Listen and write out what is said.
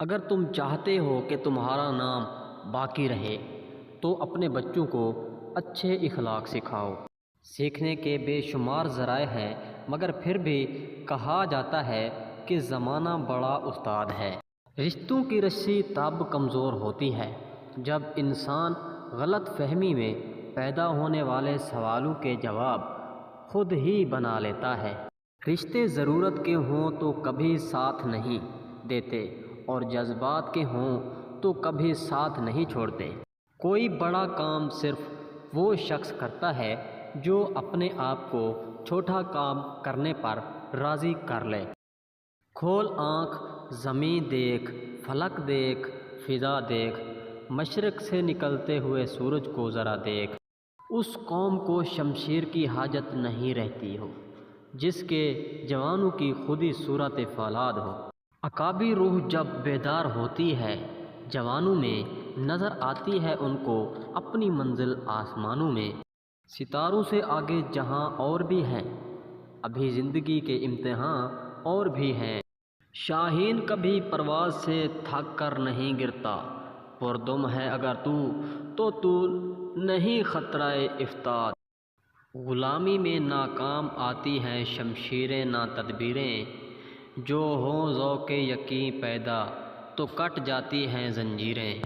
اگر تم چاہتے ہو کہ تمہارا نام باقی رہے تو اپنے بچوں کو اچھے اخلاق سکھاؤ۔ سیکھنے کے بے شمار ذرائع ہیں، مگر پھر بھی کہا جاتا ہے کہ زمانہ بڑا استاد ہے۔ رشتوں کی رسی تب کمزور ہوتی ہے جب انسان غلط فہمی میں پیدا ہونے والے سوالوں کے جواب خود ہی بنا لیتا ہے۔ رشتے ضرورت کے ہوں تو کبھی ساتھ نہیں دیتے اور جذبات کے ہوں تو کبھی ساتھ نہیں چھوڑتے۔ کوئی بڑا کام صرف وہ شخص کرتا ہے جو اپنے آپ کو چھوٹا کام کرنے پر راضی کر لے۔ کھول آنکھ، زمین دیکھ، فلک دیکھ، فضا دیکھ، مشرق سے نکلتے ہوئے سورج کو ذرا دیکھ۔ اس قوم کو شمشیر کی حاجت نہیں رہتی ہو جس کے جوانوں کی خودی صورت فولاد ہو۔ عقابی روح جب بیدار ہوتی ہے جوانوں میں، نظر آتی ہے ان کو اپنی منزل آسمانوں میں۔ ستاروں سے آگے جہاں اور بھی ہیں، ابھی زندگی کے امتحان اور بھی ہیں۔ شاہین کبھی پرواز سے تھک کر نہیں گرتا، پردم ہے اگر تو نہیں خطرہ افتاد۔ غلامی میں ناکام آتی ہیں شمشیریں نہ تدبیریں، جو ہوں ذوق یقین پیدا تو کٹ جاتی ہیں زنجیریں۔